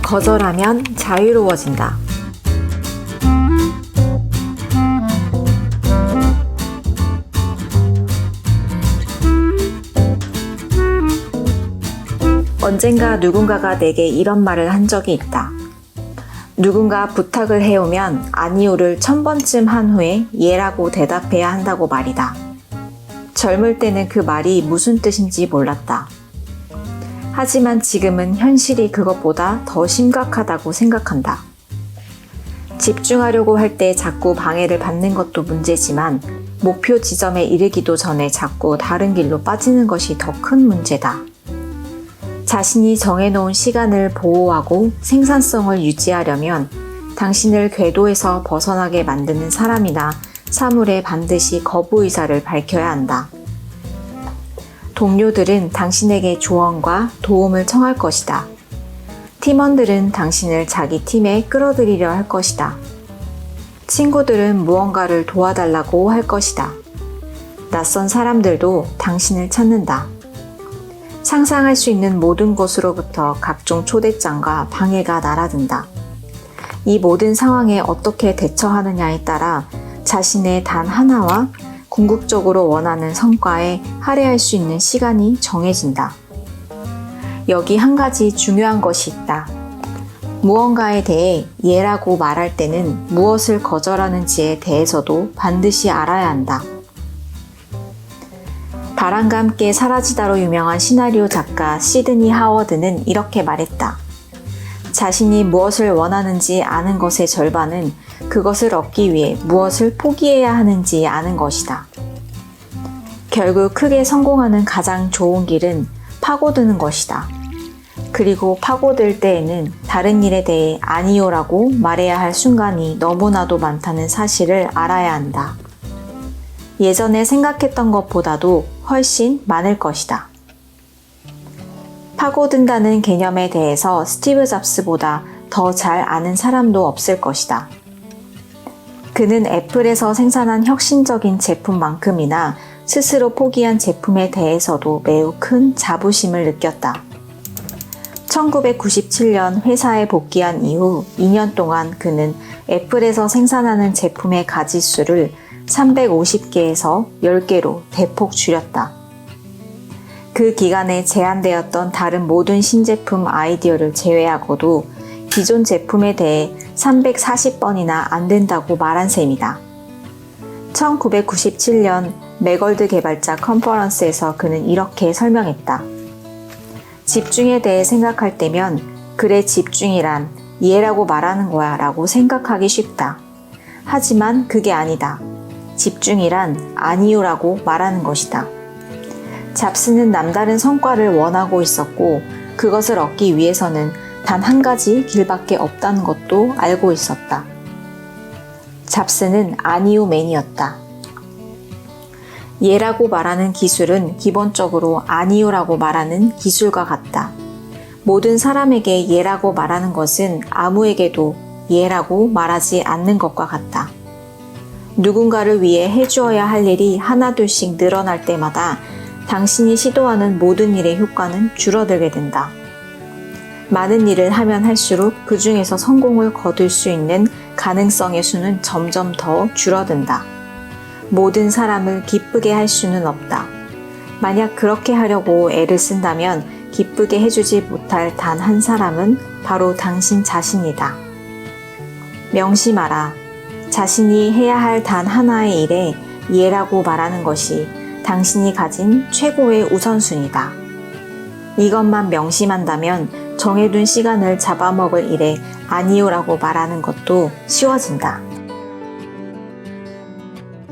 거절하면 자유로워진다. 언젠가 누군가가 내게 이런 말을 한 적이 있다. 누군가 부탁을 해오면 아니오를 1000번쯤 한 후에 예라고 대답해야 한다고 말이다. 젊을 때는 그 말이 무슨 뜻인지 몰랐다. 하지만 지금은 현실이 그것보다 더 심각하다고 생각한다. 집중하려고 할 때 자꾸 방해를 받는 것도 문제지만 목표 지점에 이르기도 전에 자꾸 다른 길로 빠지는 것이 더 큰 문제다. 자신이 정해놓은 시간을 보호하고 생산성을 유지하려면 당신을 궤도에서 벗어나게 만드는 사람이나 사물에 반드시 거부 의사를 밝혀야 한다. 동료들은 당신에게 조언과 도움을 청할 것이다. 팀원들은 당신을 자기 팀에 끌어들이려 할 것이다. 친구들은 무언가를 도와달라고 할 것이다. 낯선 사람들도 당신을 찾는다. 상상할 수 있는 모든 곳으로부터 각종 초대장과 방해가 날아든다. 이 모든 상황에 어떻게 대처하느냐에 따라 자신의 단 하나와 궁극적으로 원하는 성과에 할애할 수 있는 시간이 정해진다. 여기 한 가지 중요한 것이 있다. 무언가에 대해 예라고 말할 때는 무엇을 거절하는지에 대해서도 반드시 알아야 한다. 바람과 함께 사라지다로 유명한 시나리오 작가 시드니 하워드는 이렇게 말했다. 자신이 무엇을 원하는지 아는 것의 절반은 그것을 얻기 위해 무엇을 포기해야 하는지 아는 것이다. 결국 크게 성공하는 가장 좋은 길은 파고드는 것이다. 그리고 파고들 때에는 다른 일에 대해 아니요라고 말해야 할 순간이 너무나도 많다는 사실을 알아야 한다. 예전에 생각했던 것보다도 훨씬 많을 것이다. 파고든다는 개념에 대해서 스티브 잡스보다 더 잘 아는 사람도 없을 것이다. 그는 애플에서 생산한 혁신적인 제품만큼이나 스스로 포기한 제품에 대해서도 매우 큰 자부심을 느꼈다. 1997년 회사에 복귀한 이후 2년 동안 그는 애플에서 생산하는 제품의 가짓수를 350개에서 10개로 대폭 줄였다. 그 기간에 제한되었던 다른 모든 신제품 아이디어를 제외하고도 기존 제품에 대해 340번이나 안 된다고 말한 셈이다. 1997년 맥월드 개발자 컨퍼런스에서 그는 이렇게 설명했다. 집중에 대해 생각할 때면 그래 집중이란 예라고 말하는 거야 라고 생각하기 쉽다. 하지만 그게 아니다. 집중이란 아니요라고 말하는 것이다. 잡스는 남다른 성과를 원하고 있었고 그것을 얻기 위해서는 단 한 가지 길밖에 없다는 것도 알고 있었다. 잡스는 아니요맨이었다. 예라고 말하는 기술은 기본적으로 아니요라고 말하는 기술과 같다. 모든 사람에게 예라고 말하는 것은 아무에게도 예라고 말하지 않는 것과 같다. 누군가를 위해 해주어야 할 일이 하나둘씩 늘어날 때마다 당신이 시도하는 모든 일의 효과는 줄어들게 된다. 많은 일을 하면 할수록 그 중에서 성공을 거둘 수 있는 가능성의 수는 점점 더 줄어든다. 모든 사람을 기쁘게 할 수는 없다. 만약 그렇게 하려고 애를 쓴다면 기쁘게 해주지 못할 단 한 사람은 바로 당신 자신이다. 명심하라. 자신이 해야 할 단 하나의 일에 예라고 말하는 것이 당신이 가진 최고의 우선순위다. 이것만 명심한다면 정해둔 시간을 잡아먹을 일에 아니요라고 말하는 것도 쉬워진다.